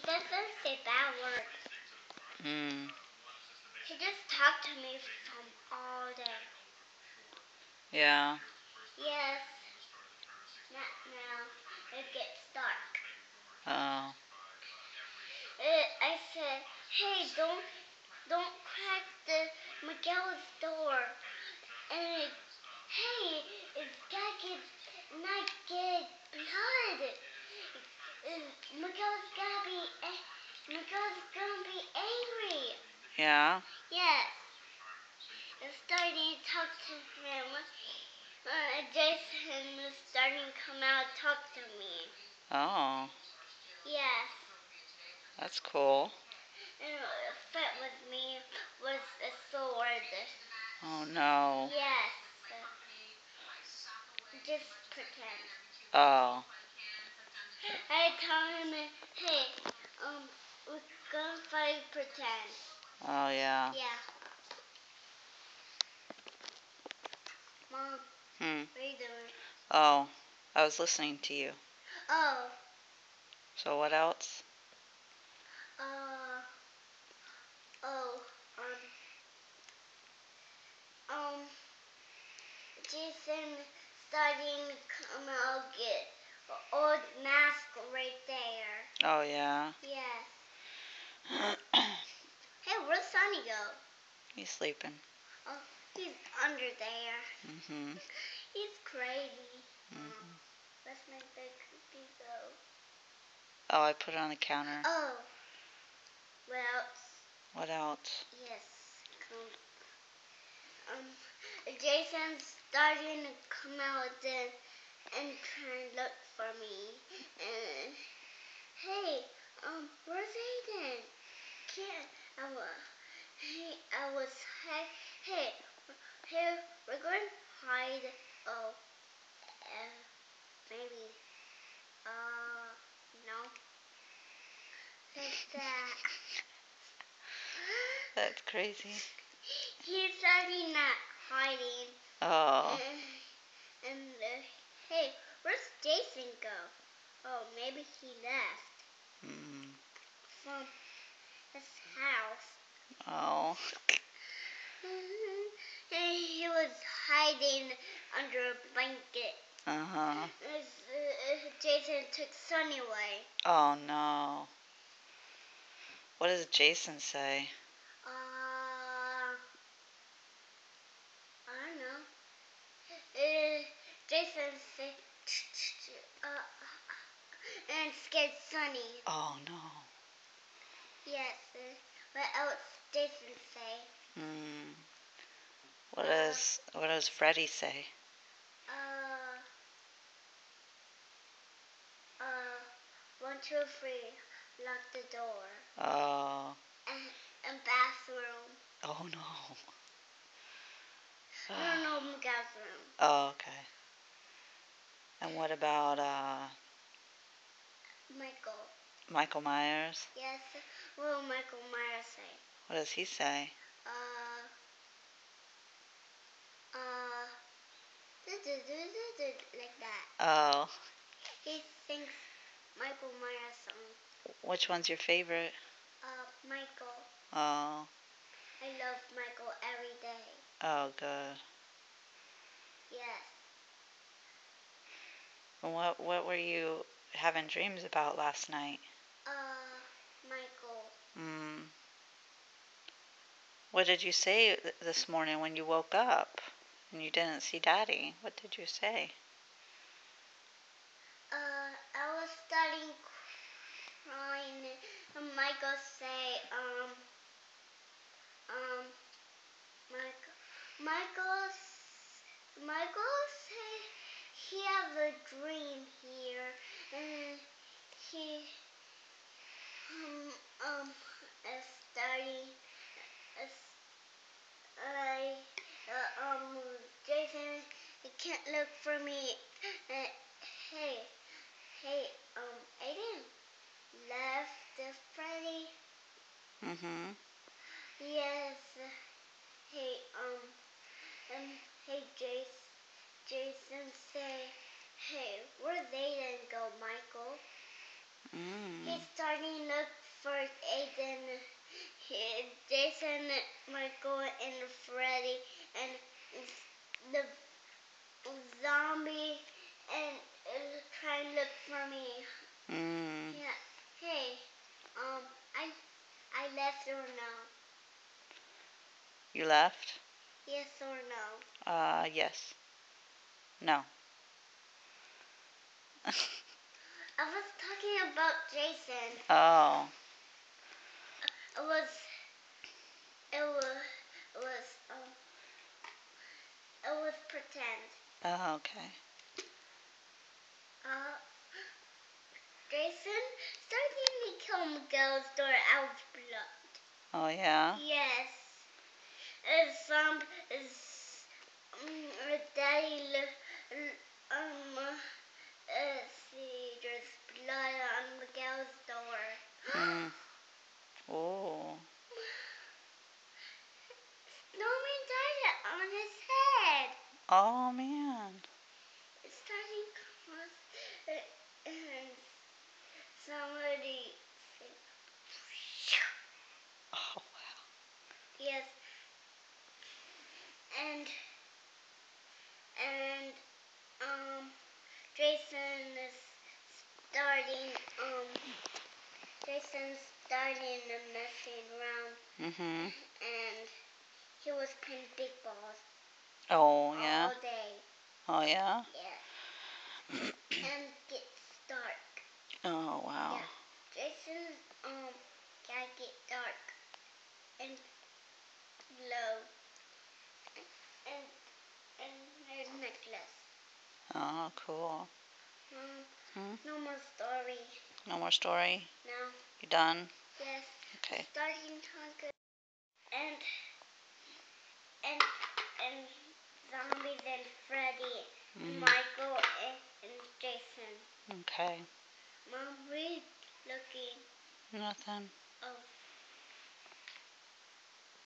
doesn't say bad words. He just talked to me from all day. Yeah. Yes. Not now. It gets dark. Oh. I said, hey, don't crack Miguel's door. And hey, it's not get blood. Miguel's gonna be angry. Yeah. Yes. It's starting to talk to him. Jason is starting to come out and talk to me. Oh. Yes. That's cool. And fit with me was a sword. Oh no. Yes. Just pretend. Oh. I told him, hey, we're gonna fight pretend. Oh yeah. Yeah. Mom, what are you doing? Oh, I was listening to you. Oh. So what else? Jason starting to come out, get the old mask right there. Oh yeah. Yes. Hey, where'd Sonny go? He's sleeping. Oh, he's under there. Mhm. He's crazy. Mhm. Let's make the cookie go. Oh, I put it on the counter. Oh. What else? What else? Yes. Jason's starting to come out then and try and look for me. And hey, where's Aiden? Hey, we're going to hide. Oh, maybe. No. Like that. That's crazy. He's already not hiding. Oh. Hey, where's Jason go? Oh, maybe he left. From his house. Oh. He was hiding under a blanket. Uh-huh. Jason took Sonny away. Oh no. What does Jason say? I don't know. Jason said, and scared Sonny. Oh no. Yes. What else Jason say? What does Freddy say? 1, 2, 3. Lock the door. Oh. And bathroom. Oh no. No, bathroom. Oh, okay. And what about Michael. Michael Myers? Yes. What will Michael Myers say? What does he say? Like that. Oh. He sings Michael Myers song. Which one's your favorite? Michael. Oh. I love Michael every day. Oh, good. Yes. And what were you having dreams about last night? Michael. What did you say this morning when you woke up and you didn't see Daddy? What did you say? I was starting crying, and Michael say, Michael say he have a dream here, and he is starting. Jason, you can't look for me. Hey, Aiden left Freddy. Yes. Hey, hey, Jason say, hey, where'd Aiden go, Michael? He's starting to look first Aiden, Jason, Michael, and Freddy, and the zombie, and try and look for me. Yeah. Hey, I left or no? You left? Yes or no? Yes. No. I was talking about Jason. Oh. It was pretend. Oh, okay. Jason starting to kill Miguel's door out of blood. Oh, yeah? Yes. Daddy, see, there's blood on Miguel's door. Oh. Snowman died on his head. Oh, man. It's starting to come and somebody said, Oh, wow. yes. And Jason is starting the messing around. And he was playing big balls. Oh, yeah? All day. Oh, yeah? Yeah. And it gets dark. Oh, wow. Yeah. Jason's got get dark and low. And there's necklace. Oh, cool. No more story. No more story? No. You done? Yes. Okay. Starting to good. And zombies and Freddy, and Michael and Jason. Okay. Mom, we're looking. Nothing. Oh.